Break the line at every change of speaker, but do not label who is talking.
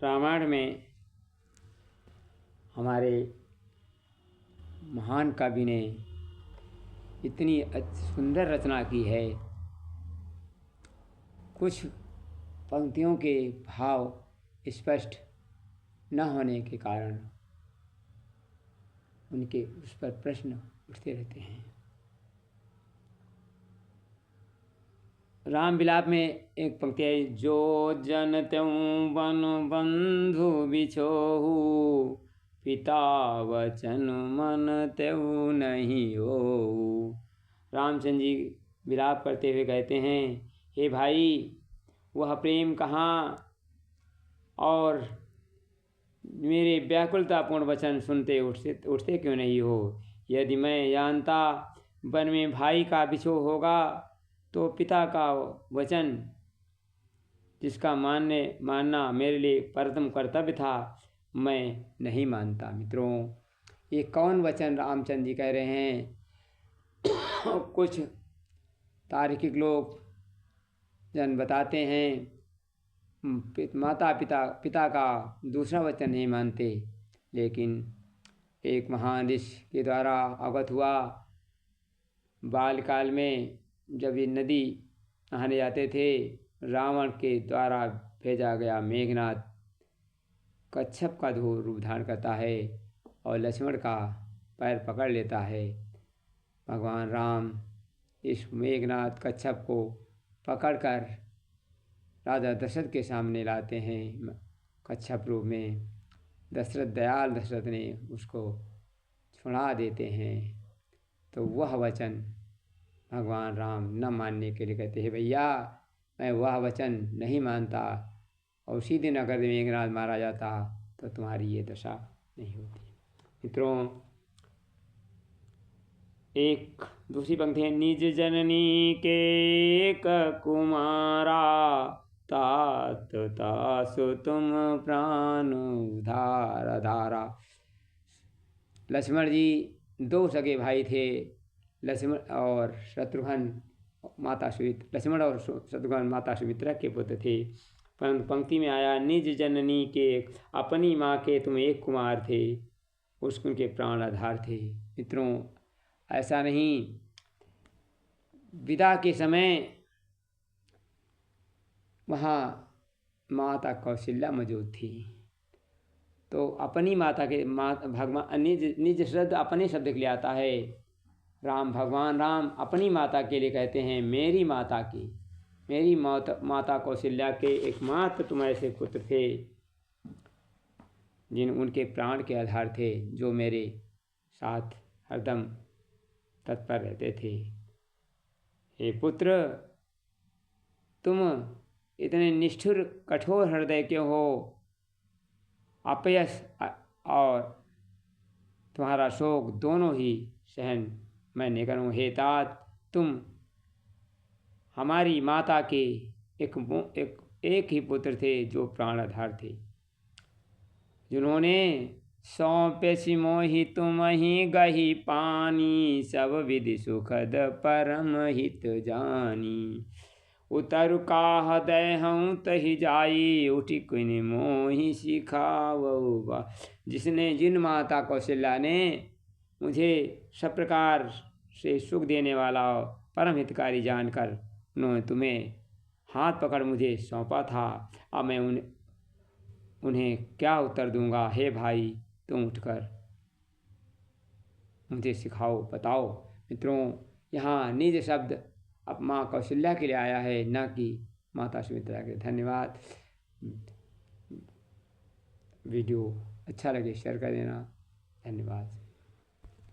रामायण में हमारे महान कवि ने इतनी सुंदर रचना की है। कुछ पंक्तियों के भाव स्पष्ट न होने के कारण उनके उस पर प्रश्न उठते रहते हैं। राम विलाप में एक पंक्ति है, जो जन त्यों बन बंधु बिछोहु, पिता वचन मन त्यों नहीं हो। रामचंद्र जी विलाप करते हुए कहते हैं, हे भाई, वह प्रेम कहाँ और मेरे व्याकुलतापूर्ण वचन सुनते उठते क्यों नहीं हो। यदि मैं जानता वन में भाई का बिछोह होगा तो पिता का वचन जिसका मानना मेरे लिए परतम कर्तव्य था, मैं नहीं मानता। मित्रों, ये कौन वचन रामचंद्र जी कह रहे हैं। कुछ तार्किक लोग जन बताते हैं पिता का दूसरा वचन नहीं मानते, लेकिन एक महान ऋषि के द्वारा अवगत हुआ। बालकाल में जब ये नदी नहाने जाते थे, रावण के द्वारा भेजा गया मेघनाथ कच्छप का रूप धारण करता है और लक्ष्मण का पैर पकड़ लेता है। भगवान राम इस मेघनाथ कच्छप को पकड़कर राजा दशरथ के सामने लाते हैं कच्छप रूप में। दयाल दशरथ ने उसको छुड़ा देते हैं। तो वह वचन भगवान राम न मानने के लिए कहते हैं, भैया मैं वह वचन नहीं मानता, और उसी दिन अगर मेघनाथ मारा जाता तो तुम्हारी ये दशा नहीं होती। मित्रों, एक दूसरी पंक्ति है, निज जननी के एक कुमारा, तात तासु तुम प्राण धारा। लक्ष्मण जी दो सगे भाई थे, लक्ष्मण और शत्रुघ्न माता सुमित्रा के पुत्र थे। परंतु पंक्ति में आया, निज जननी के, अपनी माँ के तुम एक कुमार थे, उनके प्राण आधार थे। मित्रों, ऐसा नहीं, विदा के समय वहाँ माता कौशल्या मौजूद थी। तो अपनी माता के भगवान निज शब्द अपने शब्द के लिए आता है। भगवान राम अपनी माता के लिए कहते हैं, मेरी माता कौशल्या के एकमात्र तुम ऐसे पुत्र थे उनके प्राण के आधार थे, जो मेरे साथ हरदम तत्पर रहते थे। हे पुत्र, तुम इतने निष्ठुर कठोर हृदय क्यों हो। अपयश और तुम्हारा शोक दोनों ही सहन मैं नहीं करूँ। हे तात, तुम हमारी माता के एक ही पुत्र थे, जो प्राणाधार थे, जिन्होंने सौंपे सिमोहि तुम ही गही पानी, सब विधि सुखद परम हित जानी। उतर का हृदय हूँ तहि जाई, उठी कुनि मोहि सिखावो। जिन माता कौशल्या ने मुझे सब प्रकार से सुख देने वाला परम हितकारी जानकर उन्होंने तुम्हें हाथ पकड़ मुझे सौंपा था, अब मैं उन्हें क्या उत्तर दूंगा। हे भाई, तुम उठकर मुझे सिखाओ, बताओ। मित्रों, यहाँ निज शब्द अब माँ कौशल्या के लिए आया है, न कि माता सुमित्रा के। धन्यवाद। वीडियो अच्छा लगे शेयर कर देना। धन्यवाद।